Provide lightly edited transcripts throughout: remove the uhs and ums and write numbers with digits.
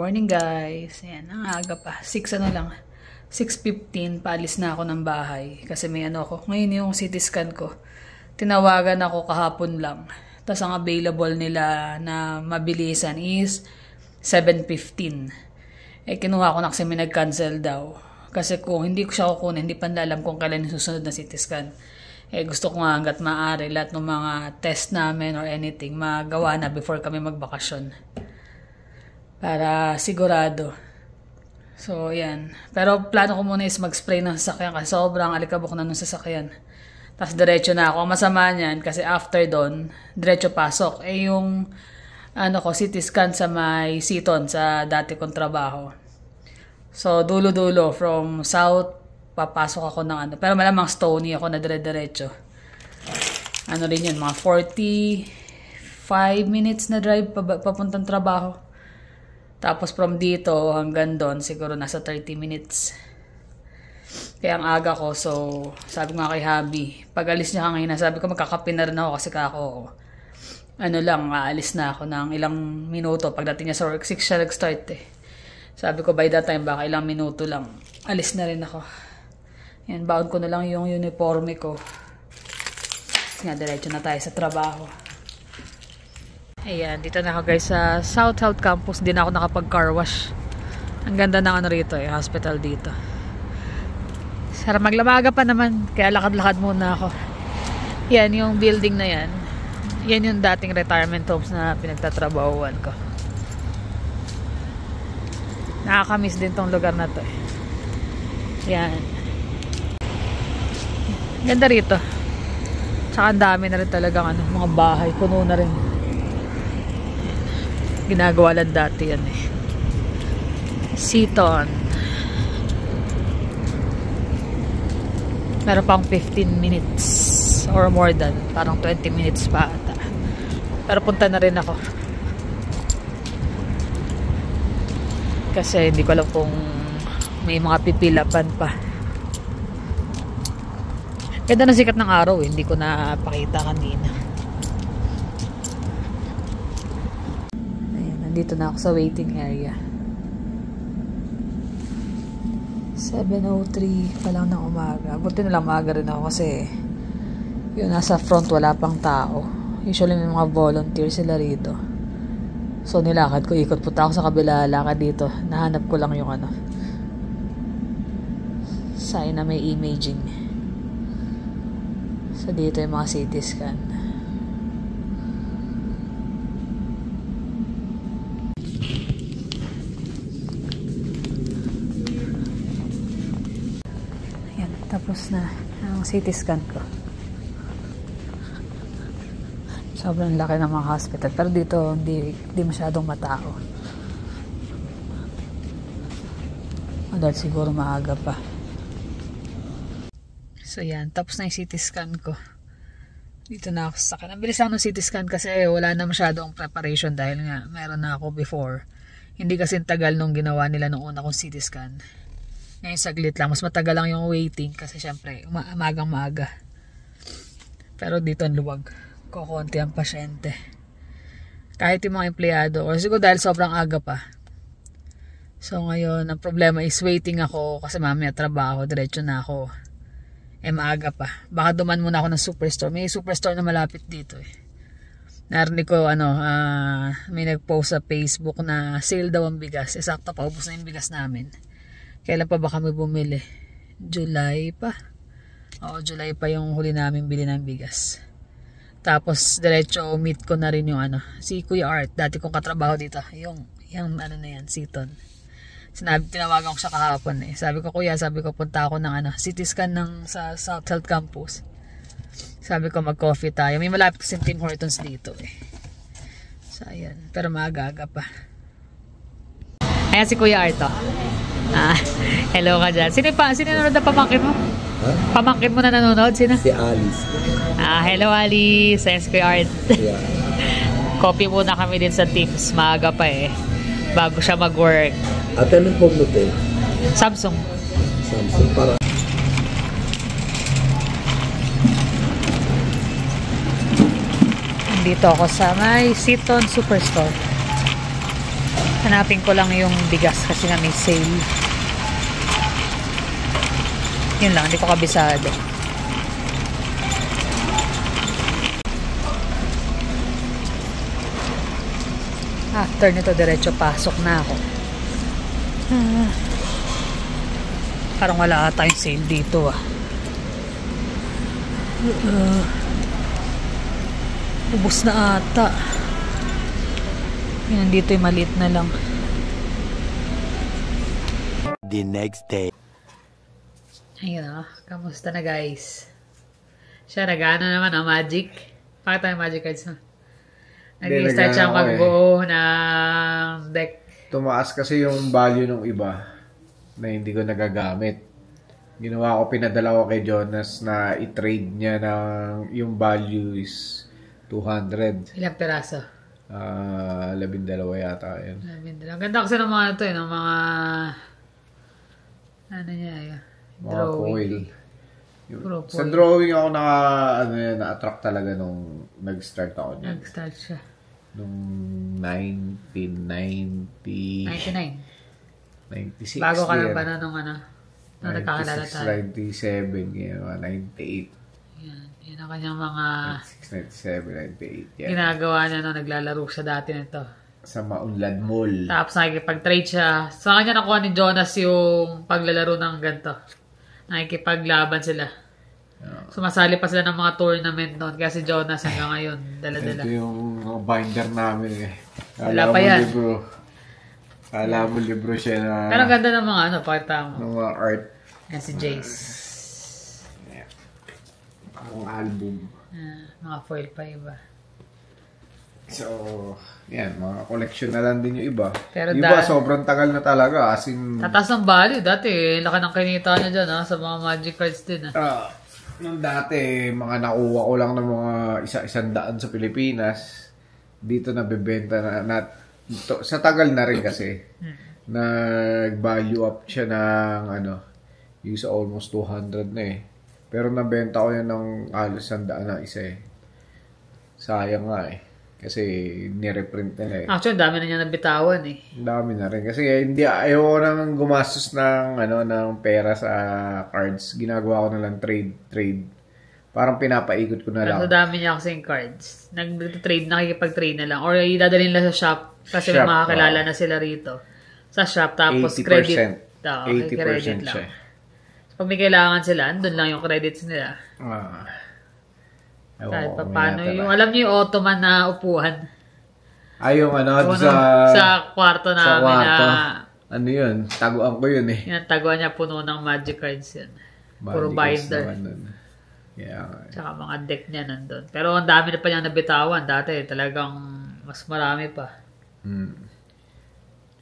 morning guys. Ayan, ang aga pa. 6:15, paalis na ako ng bahay. Kasi may ako. Ngayon yung CT scan ko. Tinawagan ako kahapon lang. Tapos ang available nila na mabilisan is 7:15. Kinuha ko na kasi may nag-cancel daw. Kasi kung hindi ko siya kukunin, hindi pa alam kung kailan yung susunod na CT scan. Gusto ko nga hanggat maaari lahat ng mga test namin or anything magawa na before kami magbakasyon. Para sigurado. So, yan. Pero plano ko muna is mag-spray ng sasakyan kasi sobrang alikabok na nung sasakyan. Tapos diretso na ako. Ang masama niyan kasi after doon, diretso pasok. Yung CT scan sa may Seaton sa dati kong trabaho. So, dulo-dulo from south, papasok ako ng Pero malamang Stony ako na dire-diretso. Rin yun, mga 45 minutes na drive papuntang trabaho. Tapos from dito hanggang doon, siguro nasa 30 minutes. Kaya ang aga ko, so sabi ko nga kay Habi, pag alis niya kanina, sabi ko magkakape na rin ako kasi aalis na ako ng ilang minuto. Pagdating niya sa work, 6 siya nag-start Sabi ko by that time, baka ilang minuto lang, alis na rin ako. Yan, baon ko na lang yung uniforme ko. Kasi nga, diretso na tayo sa trabaho. Ayan, dito na ako guys sa South Health Campus. Di na ako nakapag-car wash. Ang ganda ng rito hospital dito. Sarap maglamaga pa naman. Kaya lakad-lakad muna ako. Yan, yung building na yan. Yan yung dating retirement homes na pinagtatrabahuan ko. Nakakamiss din tong lugar na to Yan. Ganda rito. Tsaka ang dami na rin talagang mga bahay. Puno na rin. Ginagawa lang dati yan Seaton. Meron pang 15 minutes or more than. Parang 20 minutes pa ata. Pero punta na rin ako. Kasi hindi ko alam kung may mga pipilapan pa. Ganda na sikat ng araw Hindi ko napakita kanina. Dito na ako sa waiting area. 7:03 pa lang ng umaga. Buti na lang maaga rin ako kasi yung nasa front wala pang tao. Usually may mga volunteer sila rito. So nilakad ko, ikot punta ako sa kabila, lakad dito. Nahanap ko lang yung sign na may imaging. So dito yung mga CT scan. Tapos na ang CT scan ko. Sobrang laki ng mga hospital. Pero dito, hindi masyadong matao. Dahil siguro maaga pa. So yan, tapos na yung CT scan ko. Dito na ako sa akin. Ang bilis lang ng CT scan kasi wala na masyadong preparation dahil nga meron na ako before. Hindi kasi tagal nung ginawa nila nung una kong CT scan. Ngayon saglit lang. Mas matagal lang yung waiting kasi syempre umagang maaga. Pero dito ang luwag. Kukunti ang pasyente. Kahit yung mga empleyado or siguro dahil sobrang aga pa. So ngayon ang problema is waiting ako kasi mamaya trabaho. Diretso na ako. Maaga pa. Baka duman muna ako ng superstore. May superstore na malapit dito Narinig ko may nag-post sa Facebook na sale daw ang bigas. Eksakto pa. Ubus na yung bigas namin. Kailan pa ba kami bumili? July pa. Oo, July pa yung huli namin bili ng bigas. Tapos, diretso meet ko na rin yung si Kuya Art. Dati kong katrabaho dito. Yung na yan, Seaton. Tinawagan ko siya kahapon Sabi ko, Kuya, punta ako ng CT scan sa South Health Campus. Sabi ko, mag-coffee tayo. May malapit kasi Tim Hortons dito So, ayan. Pero maaga-aga pa. Ayan si Kuya Art hello ka dyan. Sino nanonood na pamangkin mo? Pamangkin mo na nanonood? Sino? Si Alice. Hello Alice. Ayan si Kuya Art. Yeah. Coffee muna kami din sa Teams. Maaga pa bago siya mag-work. At anong phone mo Samsung. Para. Dito ako sa may Seaton Superstore. Hanapin ko lang yung bigas kasi nga may sale. Yun lang, hindi ko kabisado. After nito, diretso pasok na ako. Parang wala ata yung sale dito ah. Ubus na ata. Yan, dito yung maliit na lang. The next day. Ayun ah, kamusta na guys? Siya, nag-ano naman ang magic. Pakita yung magic cards mo. Nag-start siya magbuo ng deck. Tumaas kasi yung value ng iba na hindi ko nagagamit. Ginawa ko, pinadala ko kay Jonas na i-trade niya ng yung value is 200. Ilang peraso? 12 yata yun. 12. Ang ganda kasi ng mga ito ng mga ano niya yun. Mga foil. Sa Foil. drawing ako na-attract talaga nung nag-start ako niyan. Nag-start siya. Nung 1990... 99. 96. Bago ka lang ba na nung ano? Nung nagkakilala tayo? 97, yun, 98. Yan. Yan ang kanyang mga 96, 97, 98. Yan. ginagawa niya nung naglalaro siya dati nito. Sa Maunlad Mall. Tapos nakikipag-trade siya. Sa kanya nakuha ni Jonas yung paglalaro ng ganito. Nakikipaglaban sila. Sumasali pa sila ng mga tournament noon. Kaya si Jonas hanggang ngayon, dala-dala. Ito yung binder namin eh. Wala pa yan. Kala mo libro siya na... Pero ang ganda ng mga ano, pakita mo. ng mga art. Yan si Jace. Ang album. Mga foil pa iba. So, yan. Mga collection na lang din yung iba. Pero iba, sobrang tagal na talaga. As in... Tatas ng value dati. Laki ng kinita niya dyan sa mga magic cards din. Nung dati, mga nakuha ko lang ng mga isa-isang daan sa Pilipinas. Dito nabibenta na sa tagal na rin kasi. Nag-value up siya ng yung sa almost 200 na eh. Pero nabenta ko yan ng halos 100 na isa eh. Sayang nga eh. Kasi nireprint nila eh. Actually, dami na niya nabitawan eh. Dami na rin. Kasi ayaw nang gumastos ng, ng pera sa cards. Ginagawa ko na lang trade. Parang pinapaikot ko na lang. Pero dami niya kasing cards. Nag-trade, nakikipag-trade na lang. Or idadalhin lang sa shop. Kasi may makakilala na sila rito. Sa shop, tapos 80%. credit. 80% siya. So, pag may kailangan sila, andun lang yung credits nila. Kahit pa paano yung, alam niyo yung Ottoman na upuan. Ay, yung sa kwarto namin kwarto. na... Yun? Taguan ko yun eh. Yan, taguan niya puno ng magic cards yun. Puro binder. Yeah. Tsaka mga deck niya nandun. Pero ang dami na pa niyang nabitawan. Dati talagang mas marami pa.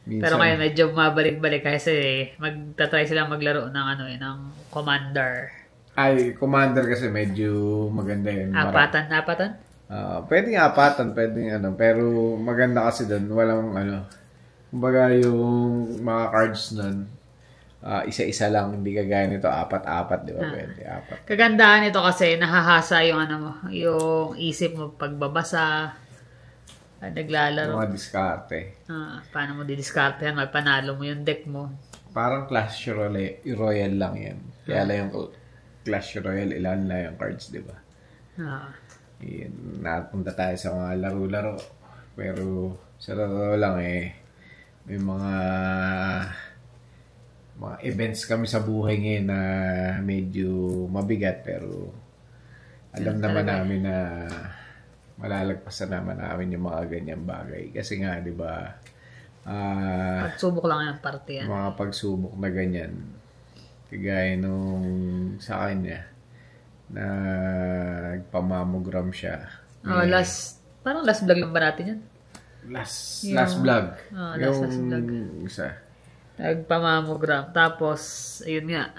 Minsan, pero ngayon medyo mabalik-balik kasi magta-try silang maglaro ng ng Commander. Ay, Commander kasi medyo maganda yun. Apatan? Pwedeng apatan, pero maganda kasi doon, walang kumbaga yung mga cards nun, isa-isa lang, hindi kagaya nito, apat-apat, di ba? Pwede, apat. Kagandaan nito kasi nahahasa yung yung isip mo pagbabasa, naglalaro. Mga diskarte. Paano mo didiskartehan, mapanalo mo yung deck mo. Parang Clash Royale lang yan. Kaya lang yung Clash Royale, ilan na yung cards, di ba? Napunta tayo sa mga laro-laro. Pero sa totoo lang may mga events kami sa buhay ngayon na medyo mabigat, pero alam naman namin na malalagpasan naman namin yung mga ganyang bagay. Kasi nga, di ba, pagsubok lang yung parte yan. Mga pagsubok na ganyan. Kagaya nung sa kanya, nagpamamogram siya. Parang last vlog lang ba natin yan? Last vlog. Last vlog. Isa. Nagpamamogram. Tapos, ayun nga.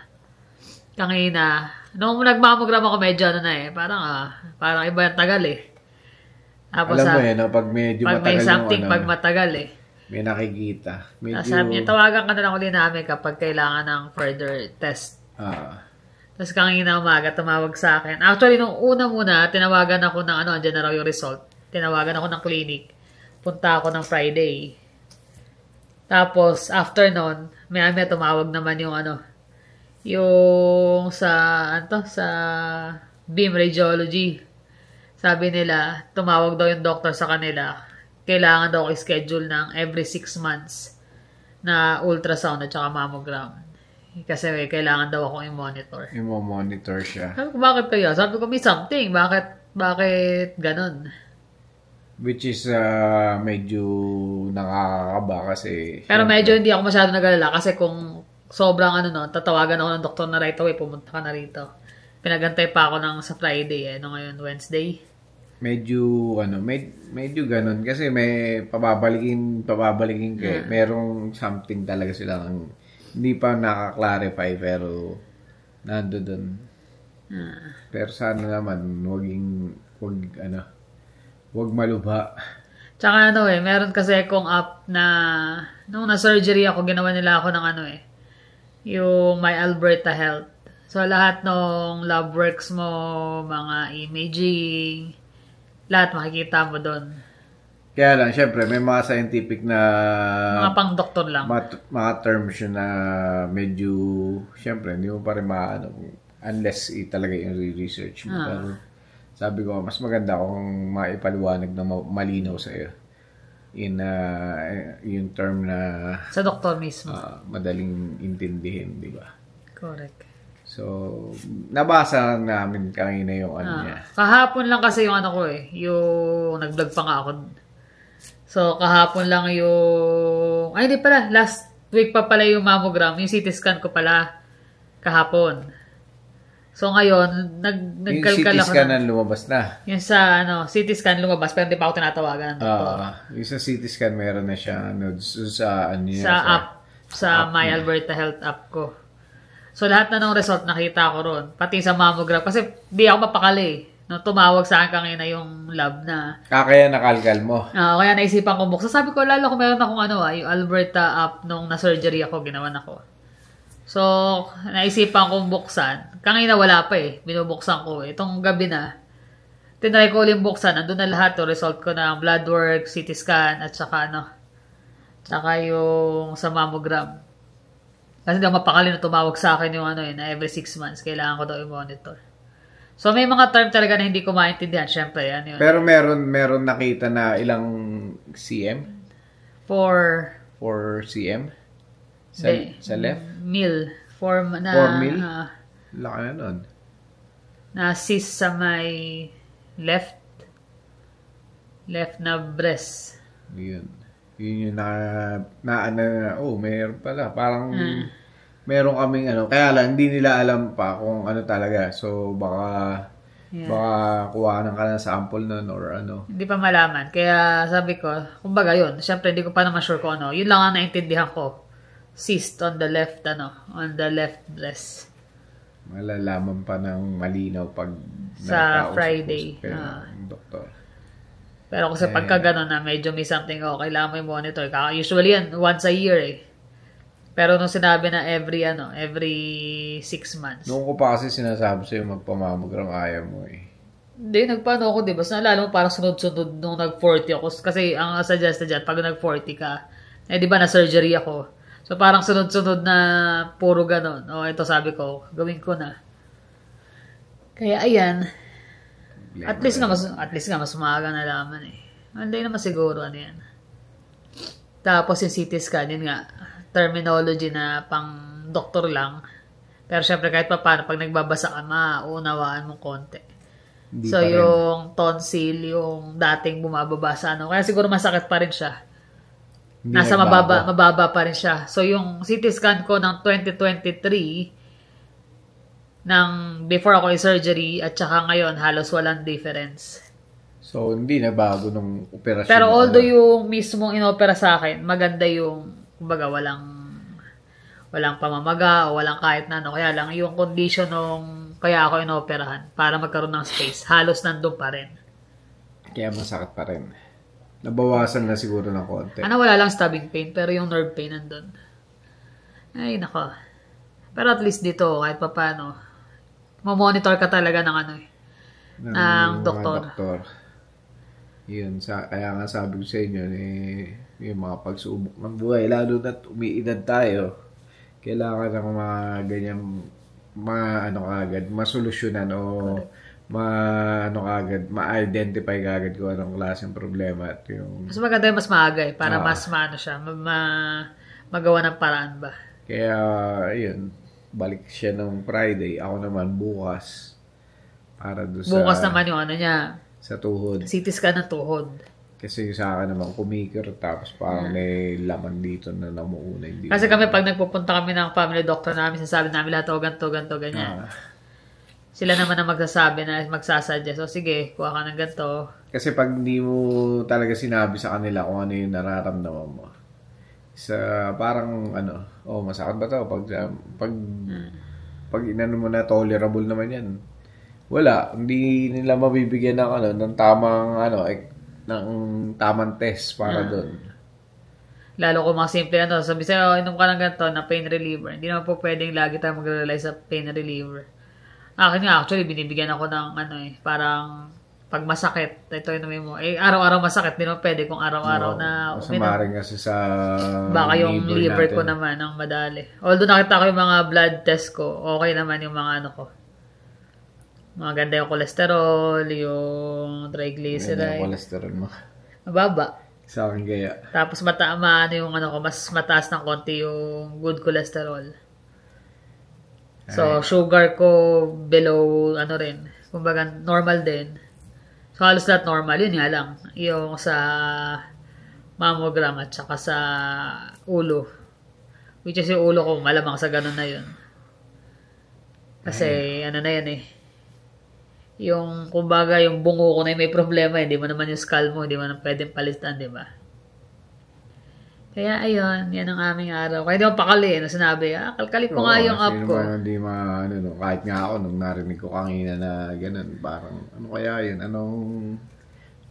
Kangina. Nung nagmamogram ako, medyo parang iba yung tagal eh. Tapos, alam mo pag medyo pag matagal may something, yung pag matagal eh. may nakikita. Sabi niya, tawagan ka na lang uli namin kapag kailangan ng further test. Tapos kanina umaga, tumawag sa akin. Actually, nung una muna, tinawagan ako ng andyan na raw yung result. Tinawagan ako ng clinic. Punta ako ng Friday. Tapos, after nun, may tumawag naman yung yung sa beam radiology. Sabi nila, tumawag daw yung doctor sa kanila, kailangan daw i-schedule ng every 6 months na ultrasound at saka mammogram. Kasi kailangan daw akong i-monitor. I-monitor siya. Sabi ko, bakit kaya? Sabi ko, may something. Bakit ganun? Which is medyo nakakakaba kasi... Pero medyo hindi ako masyado nag-alala kasi kung sobrang tatawagan ako ng doktor na right away, pumunta ka na rito. Pinagantay pa ako sa Friday ngayon Wednesday. Medyo medyo ganun kasi may pababalikin kay merong something talaga silang hindi pa nakaklarify pero nandoon. Pero sana naman wag malubha. Tsaka meron kasi akong app na nung na-surgery ako, ginawa nila ako ng yung My Alberta Health. So lahat ng lab works mo, mga imaging, lahat makikita mo doon. Kaya lang, syempre, may mga scientific na... Mga pang-doktor lang. Mga terms yun na medyo... Syempre, hindi mo pa rin unless talaga yung research mo. Pero sabi ko, mas maganda kung maipaliwanag na malinaw sa'yo. Yung term na... Sa doktor mismo. Madaling intindihin, di ba? Correct. So, nabasa namin kanina yung niya. Kahapon lang kasi yung yung nag-vlog pa nga ako. So, kahapon lang yung... Ay, hindi pala. Last week pa pala yung mammogram. Yung CT scan ko pala kahapon. So, ngayon, nagkalkal ako. Yung CT scan na lumabas na. Yung sa, CT scan lumabas, pero hindi pa ako tinatawagan. Yung sa CT scan, meron na siya, sa app. Sa My Alberta Health app ko. So, lahat na ng result nakita ko ron. Pati sa mammogram. Kasi, di ako mapakali. No, tumawag sa akin kanina yung lab na. Kaya nakalkal mo. Kaya naisipan ko buksan. Sabi ko, lalo kung meron akong yung Alberta app nung na-surgery ako, ginawan ako. So, naisipan kong buksan. Kanina wala pa binubuksan ko Itong gabi na, tinry ko ulit buksan. Nandun na lahat result ko ng blood work, CT scan, at saka tsaka yung sa mammogram. Kasi hindi ako mapakali na tumawag sa akin yung na every 6 months, kailangan ko daw i-monitor. So, may mga term talaga na hindi ko maintindihan. Siyempre, yan yun. Pero meron nakita na ilang cm? 4 cm? Sa left? Mil. 4 mil? Laki na nun. Na cyst sa may left na breast. Yun yung mayroon pala. Parang meron kaming kaya lang hindi nila alam pa kung talaga. So baka kuha ka ng sample nun or Hindi pa malaman. Kaya sabi ko, kumbaga yun, syempre hindi ko pa naman sure kung Yun lang ang naintindihan ko. Cyst on the left breast. Malalaman pa ng malinaw pag sa Friday. Doktor. Pero kasi pagka gano'n na medyo may something, kailangan mo yung monitor. Usually yan, once a year Pero nung sinabi na every 6 months. Noong ko pa kasi sinasabi sa'yo magpamammogram, ayaw mo Hindi, nagpaano ako, di ba? Nalala mo parang sunod-sunod nung nag-40 ako. Kasi ang suggested dyan, pag nag-40 ka, di ba na-surgery ako. So parang sunod-sunod na puro gano'n. Ito sabi ko, gawin ko na. Kaya ayan. At least nga mas umaga na laman Hindi naman siguro yan. Tapos yung CT scan, yun nga, terminology na pang doktor lang. Pero syempre kahit pa paano, pag nagbabasa ka, maunawaan mo konti. So yung tonsil, yung dating bumababa sa kaya siguro masakit pa rin siya. Nasa mababa pa rin siya. So yung CT scan ko ng 2023, before ako surgery at saka ngayon halos walang difference. So hindi na bago nung operasyon. Pero although yung mismong inopera sa akin, maganda yung kumbaga walang pamamaga o walang kahit na kaya lang yung condition nung kaya ako inoperahan para magkaroon ng space, halos nandun pa rin. Kaya masakit pa rin. Nabawasan na siguro ng konti. Wala lang stabbing pain pero yung nerve pain nandun. Ay nako. Pero at least dito kahit pa paano mo-monitor ka talaga ng ng doktor. Yun, kaya nga sabi ko sa inyo, yung mga pagsubok ng buhay, lalo na umiidad tayo, kailangan ng mga ganyan, agad, masolusyonan o ma-identify agad kung anong klaseng problema at yung... Mas maganda yung mas maaga para mas maano siya, magawa ng paraan ba? Kaya, ayun, balik siya ng Friday, ako naman bukas, para doon sa... Bukas naman yung ano niya, sa tuhod. CT scan ng tuhod. Kasi sa akin naman kumikir tapos parang may laman dito na namuuna. Kasi kami pag nagpupunta kami ng family doctor namin, sinasabi namin lahat, ganito, ganyan. Sila naman ang magsasabi na magsasuggest. So sige, kuha ka ng ganito. Kasi pag hindi mo talaga sinabi sa kanila kung ano yung nararamdaman mo, parang masakit ba to? Pag inano mo na, tolerable naman yan. Wala, hindi nila mabibigyan ng tamang ng tamang test para doon. Lalo kung mga simple sabi sa'yo, inom ka ng ganito na pain reliever. Hindi naman po pwedeng lagi tayo mag-rely sa pain reliever. Akin nga, actually, binibigyan ako ng parang pag masakit, ito inumin mo. Araw-araw masakit, hindi naman pwede kung araw-araw na masama rin kasi sa baka yung liver ko naman ang madali. Although nakita ko yung mga blood test ko, okay naman yung mga ko. Maganda yung cholesterol, yung triglyceride. Maganda yung cholesterol mo. Mababa. Sa akin kaya. Tapos yung mas mataas ng konti yung good cholesterol. So, sugar ko below, kumbaga normal din. So, halos lahat normal. Yun nga lang. Yung sa mammogram at saka sa ulo. Which is yung ulo ko, malamang sa ganun na yun. Kasi, na yan yung kumbaga yung bungo ko na may problema, hindi mo naman yung skull mo, hindi mo naman pwedeng palitan, di ba? Kaya ayun, yan ang aming araw. Kaya di mo pakali, sinabi, kalkali ko nga yung up ko. Hindi kahit nga ako, nung narinig ko kanina na ganun, parang, kaya yun, anong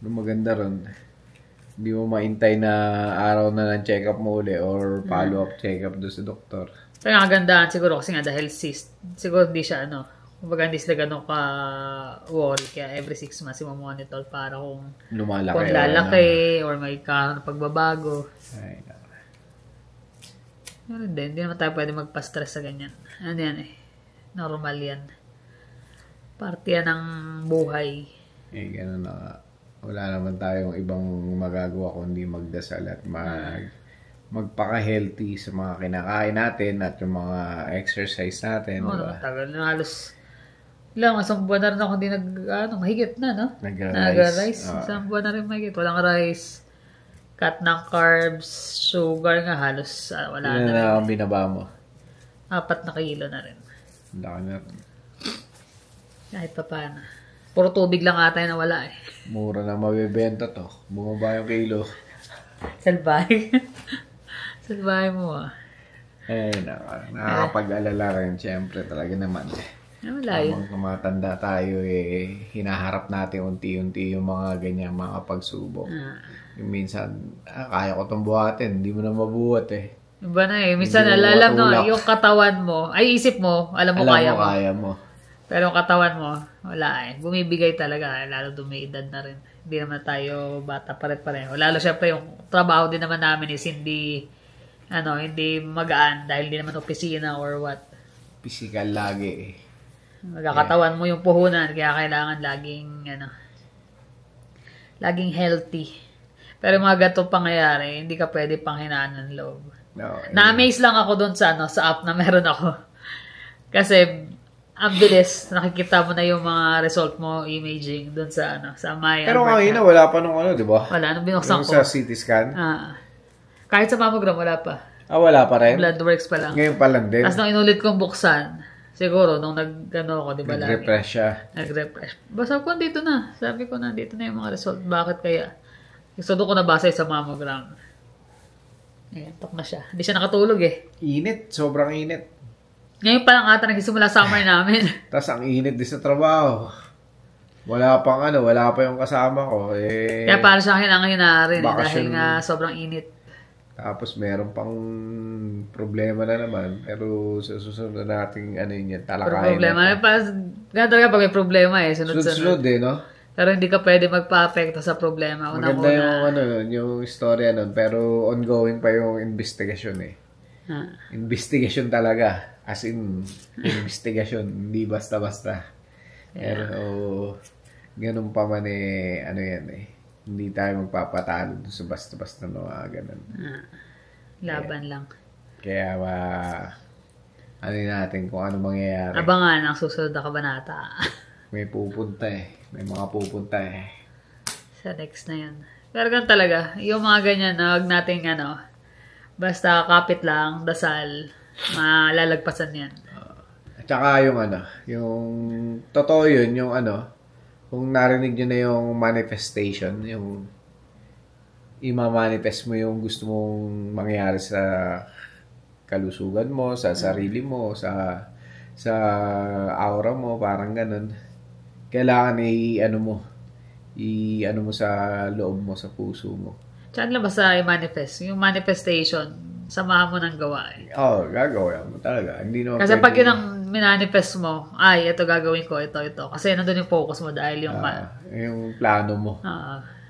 maganda ron? Hindi mo maintay na araw na ng check-up mo uli or follow-up check-up doon sa doktor. Kaya ang gandaan siguro kasi nga dahil cyst, siguro hindi siya kumbaga hindi sila ganun ka-worry. Kaya every 6 months monitor para kung lalaki or may pagbabago. Ay, pero hindi naman tayo pwede magpa-stress sa ganyan. Ano yan normal yan. Parte yan ng buhay. Ganun na. Wala naman tayong ibang magagawa kundi magdasal at magpaka-healthy sa mga kinakain natin at yung mga exercise natin. Diba? Tagal na halos isang buwan na rin ako hindi mahigit na, no? Nag-rice. Isang buwan na rin mahigit. Walang rice. Cut ng carbs, sugar nga halos wala na rin. Ano na ang binaba mo? 4 na kilo na rin. Laki na rin. Kahit pa paano. Puro tubig lang ata na wala Mura na mabibenta to. Bumaba yung kilo. Salbahe. Salbahe mo nakakapag-alala rin. Siyempre talaga naman. Wala yun. Habang tumatanda tayo, hinaharap natin unti-unti yung mga ganyan, mga pagsubok. Yung minsan, kaya ko itong buhatin, hindi mo na mabuhat Iba na minsan, alam no, yung katawan mo, isip mo, alam mo kaya mo. Pero yung katawan mo, wala Bumibigay talaga, lalo dumiedad na rin. Hindi naman tayo bata pare-pareho. Lalo syempre yung trabaho din naman namin is hindi magaan dahil hindi naman opisina or what. Physical lagi Magkakatawan mo yung puhunan, kaya kailangan laging healthy. Pero mga ganito pangyayari, hindi ka pwede panghinaan ng loob. Na-amaze lang ako doon sa app na meron ako. Kasi, ang bilis, nakikita mo na yung mga result mo, imaging, doon sa my... Pero kanina, wala pa nung di ba? Wala, nung binuksan ko. Sa CT scan? Kahit sa mammogram, wala pa. Wala pa rin? Blood works pa lang. Ngayon pa lang din? Tapos nung inulit kong buksan, siguro, nung ako, di ba lang? Nag-refresh siya. Nag-refresh. Basta ko, dito na. Sabi ko na, dito na yung mga result. Bakit kaya? So, doon ko nabasa sa mammogram. Ayan, tok na siya. Hindi siya nakatulog Init. Sobrang init. Ngayon pa lang ata nagsisimula summer namin. Tapos ang init din sa trabaho. Wala pa yung kasama ko. Kaya para sa akin ang hinarin dahil nga sobrang init. Tapos meron pang problema na naman. Pero sa susunod na nating talakayin. Problema. Ganun talaga pag may problema sunod-sunod. Sunod no? Pero hindi ka pwede magpa-apekto sa problema. Maganda yung istorya nun, pero ongoing pa yung investigation eh. Investigation talaga. As in, investigation. Hindi basta-basta. Pero, ganun pa man eh, yan eh. Hindi tayo magpapatalo sa basta-basta na mga ganun. Laban lang. Kaya, natin kung ano mangyayari. Abangan ang susunod na kabanata. May pupunta eh. May mga pupunta eh. Sa next na yun. Pero ganun talaga, yung mga ganyan na huwag nating basta kapit lang, dasal, malalagpasan yan. At saka yung totoo yun, yung kung narinig nyo na yung manifestation, yung ima-manifest mo yung gusto mong mangyari sa kalusugan mo, sa sarili mo, sa aura mo, parang ganun. Kailangan i-ano mo sa loob mo, sa puso mo. Tsaka lang basta i-manifest. Yung manifestation, samahan mo ng gawa eh. Gagawin mo talaga. Hindi naman kasi pag yun ang minanifest mo, ito gagawin ko, ito. Kasi nandun yung focus mo dahil yung yung plano mo.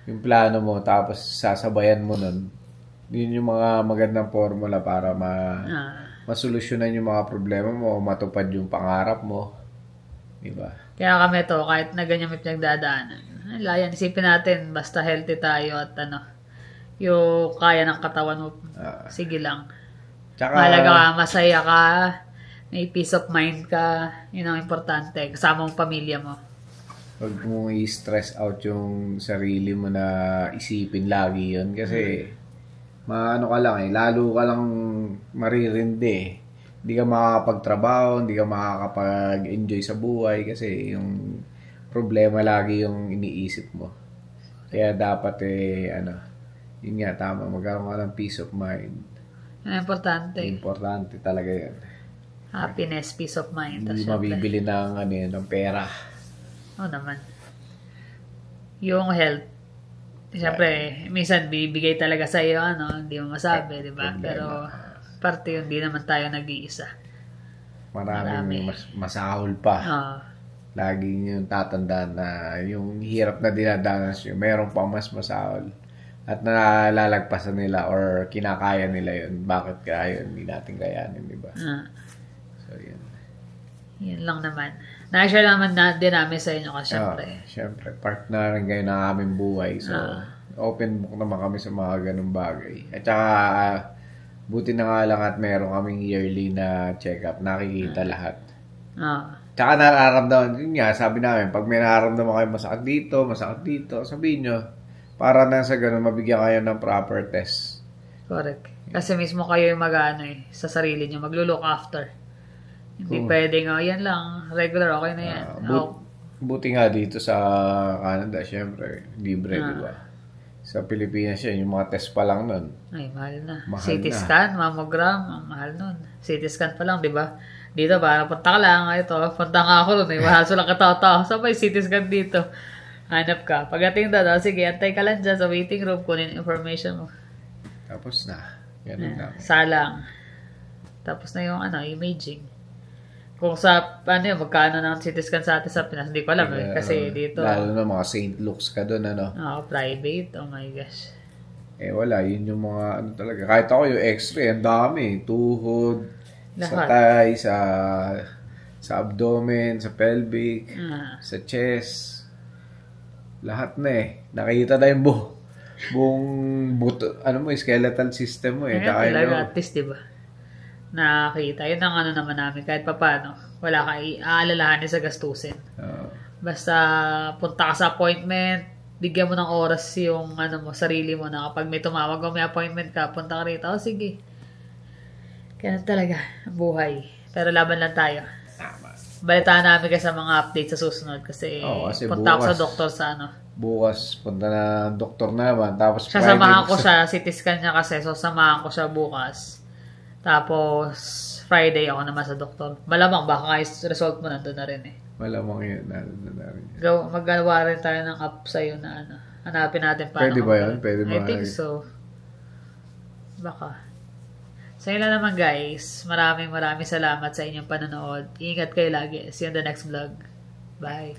Yung plano mo, tapos sasabayan mo nun. Yun yung mga magandang formula para masolusyonan yung mga problema mo, matupad yung pangarap mo. Diba? Kaya kami kahit na ganyan may pinagdadaanan. Layan, isipin natin, basta healthy tayo at yung kaya ng katawan mo, sige lang. Tsaka, mahalaga ka, masaya ka, may peace of mind ka, yun ang importante, kasama mong pamilya mo. Huwag mong i-stress out yung sarili mo na isipin lagi yun kasi ka lang lalo ka lang maririndi eh. Hindi ka makakapagtrabaho, hindi ka makakapag-enjoy sa buhay kasi yung problema lagi yung iniisip mo. Kaya dapat yun nga, tama, magkaroon ka ng peace of mind. Importante. Importante talaga yun. Happiness, peace of mind. Hindi mabibili ng pera. Naman. Yung health, siyempre, minsan bibigay talaga sa iyo, hindi mo masabi, di ba? Pero, parte yun, di naman tayo nag-iisa. Maraming masahol pa. Lagi yung tatandaan na yung hirap na dinadanas nyo, meron pa mas masahol. At nalalagpasan nila or kinakaya nila yun. Bakit kaya yun? Hindi natin kayanin, di ba? So, yun. Yun lang naman. Na-share naman din namin sa inyo kasi syempre. Syempre, part na rin kayo ng aming buhay. So, open book naman kami sa mga ganung bagay. At saka, buti na nga lang at meron kaming yearly na check-up. Nakikita lahat. Tsaka nararamdaman, yun nga, sabi namin, pag may nararamdaman kayo masakit dito, sabihin nyo, para na sa ganun, mabigyan kayo ng proper test. Correct. Kasi mismo kayo yung sa sarili nyo, maglo-look after. Hindi pwedeng, yan lang, regular, okay na yan. Buti nga dito sa Canada, syempre, libre, di ba? Sa Pilipinas yung mga test pa lang nun. Ay, mahal na. CT scan, mammogram, mahal nun. CT scan pa lang, di ba? Dito, parang punta ka lang, punta nga ako nun, mahal lang katao-tao. Sabay CT scan dito. Hanap ka. Pagdating doon, sige, antay ka lang dyan sa waiting room, kunin information mo. Tapos na. Ganun na. Salang. Tapos na yung imaging. Kung sa, magkano ng CT scan sa atin sa Pinas, hindi ko alam kasi dito. Lalo na mga St. Luke's ka doon, private, oh my gosh. Wala, yun yung mga, talaga. Kahit ako yung x-ray, ang dami. Tuhod, lahat. Sa thigh, sa abdomen, sa pelvic, sa chest. Lahat na nakita na yung buong buto, skeletal system mo talaga, at least, diba? Nakakita. Yun ang naman namin, kahit paano, wala ka iaalalahanin sa gastusin. Basta, punta ka sa appointment, bigyan mo ng oras yung, sarili mo na kapag may tumawag o may appointment ka, punta ka rito, sige. Kaya talaga, buhay. Pero laban lang tayo. Balitaan namin kasi sa mga updates sa susunod kasi punta ako sa doktor sa bukas punta na doktor na naman tapos sasamahan ko siya, CT scan niya kasi so samahan ko siya bukas tapos Friday ako naman sa doktor. Malamang baka result mo nandun na rin malamang yun nandun na rin. Magagawa rin tayo ng app sa'yo na hanapin natin paano. Pwede ba yun? Pwede ba? I think so. Baka. Sa inyo naman guys, maraming salamat sa inyong panonood. Ingat kayo lagi. See you in the next vlog. Bye.